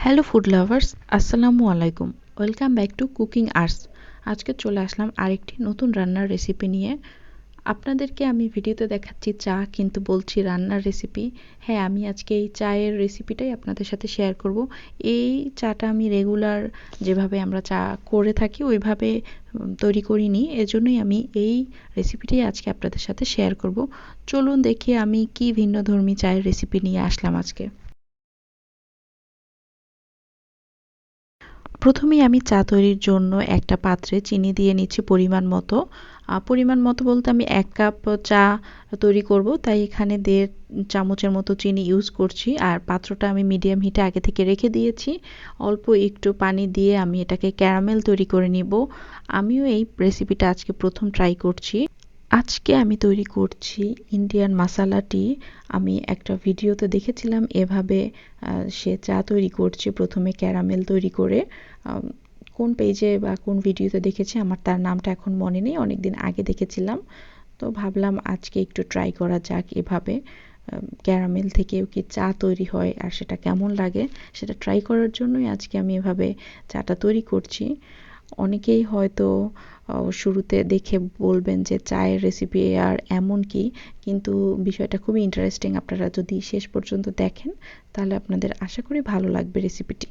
Hello food lovers, আসসালামু আলাইকুম। Welcome back to cooking arts. আজকে চলে আসলাম আরেকটি নতুন রান্নার রেসিপি নিয়ে। আপনাদেরকে আমি ভিডিওতে দেখাচ্ছি চা, কিন্তু বলছি রান্নার রেসিপি। হ্যাঁ, আমি আজকে এই চায়ের রেসিপিটাই আপনাদের সাথে শেয়ার করব। এই চাটা আমি রেগুলার যেভাবে আমরা চা করে থাকি ওইভাবে তৈরি করিনি, এজন্যই আমি এই রেসিপিটাই আজকে আপনাদের সাথে শেয়ার করব। চলুন দেখি আমি কি ভিন্নধর্মী চায়ের রেসিপি নিয়ে আসলাম আজকে। প্রথমেই আমি চা তৈরির জন্য একটা পাত্রে চিনি দিয়ে নিচ্ছি পরিমাণ মতো। পরিমাণ মতো বলতে আমি 1 কাপ চা তৈরি করব, তাই এখানে 1.5 চামচের মতো চিনি ইউজ করছি। আর পাত্রটা আমি মিডিয়াম হিটে আগে থেকে রেখে দিয়েছি। অল্প একটু পানি দিয়ে আমি এটাকে ক্যারামেল তৈরি করে নিব। আমিও এই রেসিপিটা আজকে প্রথম ট্রাই করছি। আজকে আমি তৈরি করছি ইন্ডিয়ান মাসালা টি। আমি একটা ভিডিওতে দেখেছিলাম এভাবে সে চা তৈরি করছে প্রথমে ক্যারামেল তৈরি করে। কোন পেজে বা কোন ভিডিওতে দেখেছি আমার তার নামটা এখন মনে নেই, অনেকদিন আগে দেখেছিলাম। তো ভাবলাম আজকে একটু ট্রাই করা যাক এভাবে ক্যারামেল থেকেও কি চা তৈরি হয় আর সেটা কেমন লাগে সেটা ট্রাই করার জন্যই আজকে আমি এভাবে চাটা তৈরি করছি। অনেকেই হয়তো শুরুতে দেখে বলবেন যে চায়ের রেসিপি আর এমন কি, কিন্তু বিষয়টা খুবই ইন্টারেস্টিং। আপনারা যদি শেষ পর্যন্ত দেখেন তাহলে আপনাদের আশা করি ভালো লাগবে রেসিপিটি।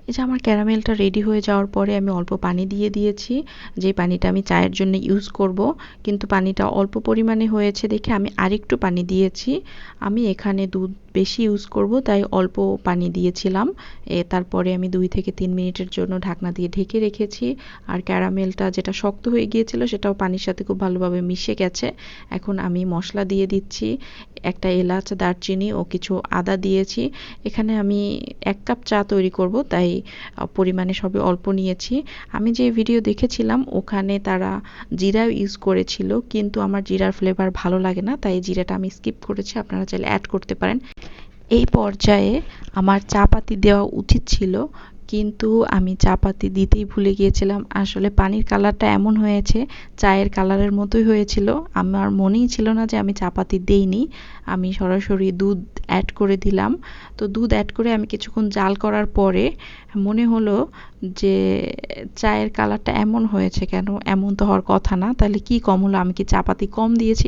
এই যে আমার ক্যারামেলটা রেডি হয়ে যাওয়ার পরে আমি অল্প পানি দিয়ে দিয়েছি, যে পানিটা আমি চায়ের জন্য ইউজ করব, কিন্তু পানিটা অল্প পরিমাণে হয়েছে দেখে আমি আরেকটু পানি দিয়েছি। আমি এখানে দুধ বেশি ইউজ করব তাই অল্প পানি দিয়েছিলাম। তারপরে আমি 2 থেকে 3 মিনিটের জন্য ঢাকনা দিয়ে ঢেকে রেখেছি। আর ক্যারামেলটা যেটা শক্ত হয়ে গিয়েছিল সেটাও পানির সাথে খুব ভালোভাবে মিশে গেছে। এখন আমি মশলা দিয়ে দিচ্ছি, একটা এলাচ, দারচিনি ও কিছু আদা দিয়েছি। এখানে আমি 1 কাপ চা তৈরি করব তাই পরিমাণে সবই অল্প নিয়েছি। আমি যে ভিডিও দেখেছিলাম ওখানে তারা জিরা ইউজ করেছিল, কিন্তু আমার জিরার ফ্লেভার ভালো লাগে না, তাই জিরাটা আমি স্কিপ করেছি। আপনারা চাইলে অ্যাড করতে পারেন। এই পর্যায়ে আমার চা পাতি দেওয়া উচিত ছিল, কিন্তু আমি চা পাতি দিতেই ভুলে গিয়েছিলাম। আসলে পানির কালারটা এমন হয়েছে, চায়ের কালারের মতোই হয়েছিল। আমার মনেই ছিল না যে আমি চা পাতি দেইনি। আমি সরাসরি দুধ অ্যাড করে দিলাম। তো দুধ অ্যাড করে আমি কিছুক্ষণ জাল করার পরে মনে হলো যে চায়ের কালারটা এমন হয়েছে কেন, এমন তো হওয়ার কথা না, তাহলে কি কম হলো, আমি কি চা পাতি কম দিয়েছি?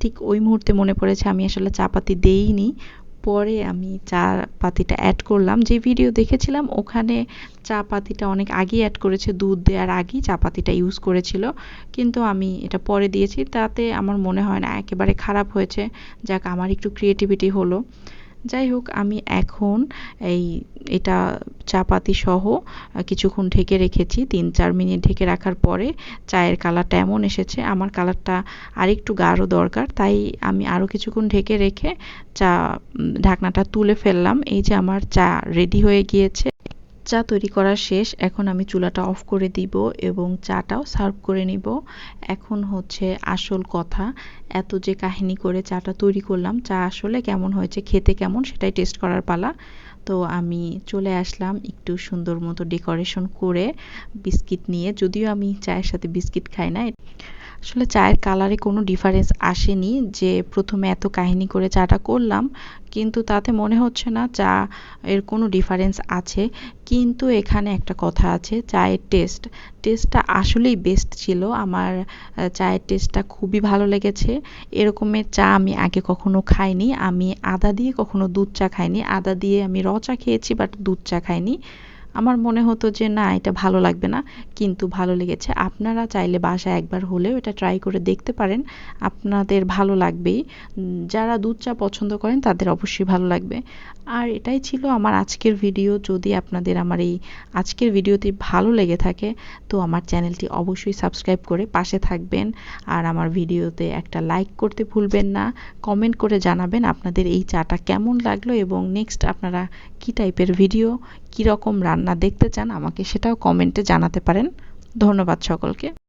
ঠিক ওই মুহূর্তে মনে পড়েছে আমি আসলে চা পাতি দেইনি। পরে আমি চা পাতিটা অ্যাড করলাম। যে ভিডিও দেখেছিলাম ওখানে চা পাতিটা অনেক আগেই অ্যাড করেছে, দুধ দেওয়ার আগেই চা পাতিটা ইউজ করেছিল, কিন্তু আমি এটা পরে দিয়েছি। তাতে আমার মনে হয় না একেবারে খারাপ হয়েছে। যাক, আমার একটু ক্রিয়েটিভিটি হলো। যাই হোক, আমি এখন এই এটা চা পাতি সহ কিছুক্ষণ ঢেকে রেখেছি। 3-4 মিনিট ঢেকে রাখার পরে চায়ের কালারটা এমন এসেছে। আমার কালারটা আরেকটু গাঢ় দরকার, তাই আমি আরও কিছুক্ষণ ঢেকে রেখে চা ঢাকনাটা তুলে ফেললাম। এই যে আমার চা রেডি হয়ে গিয়েছে। চা তৈরি করা শেষ। এখন আমি চুলাটা অফ করে দিব এবং চাটাও সার্ভ করে নিব। এখন হচ্ছে আসল কথা, এত যে কাহিনী করে চাটা তৈরি করলাম, চা আসলে কেমন হয়েছে, খেতে কেমন সেটাই টেস্ট করার পালা। তো আমি চলে আসলাম একটু সুন্দর মতো ডেকোরেশন করে বিস্কিট নিয়ে, যদিও আমি চায়ের সাথে বিস্কিট খাই না। আসলে চায়ের কালারে কোনো ডিফারেন্স আসেনি, যে প্রথমে এত কাহিনী করে চাটা করলাম কিন্তু তাতে মনে হচ্ছে না চা এর কোনো ডিফারেন্স আছে। কিন্তু এখানে একটা কথা আছে, চায়ের টেস্টটা আসলেই বেস্ট ছিল। আমার চায়ের টেস্টটা খুবই ভালো লেগেছে। এরকমের চা আমি আগে কখনো খাইনি। আমি আদা দিয়ে কখনো দুধ চা খাইনি। আদা দিয়ে আমি র চা খেয়েছি, বাট দুধ চা খাইনি। আমার মনে হতো যে না, এটা ভালো লাগবে না, কিন্তু ভালো লেগেছে। আপনারা চাইলে বাসায় একবার হলেও এটা ট্রাই করে দেখতে পারেন, আপনাদের ভালো লাগবেই। যারা দুধ চা পছন্দ করেন তাদের অবশ্যই ভালো লাগবে। আর এটাই ছিল আমার আজকের ভিডিও। যদি আপনাদের আমার এই আজকের ভিডিওটি ভালো লেগে থাকে তো আমার চ্যানেলটি অবশ্যই সাবস্ক্রাইব করে পাশে থাকবেন। আর আমার ভিডিওতে একটা লাইক করতে ভুলবেন না। কমেন্ট করে জানাবেন আপনাদের এই চাটা কেমন লাগলো এবং নেক্সট আপনারা কী টাইপের ভিডিও, কী রকম রান্না দেখতে চান আমাকে সেটাও কমেন্টে জানাতে পারেন। ধন্যবাদ সকলকে।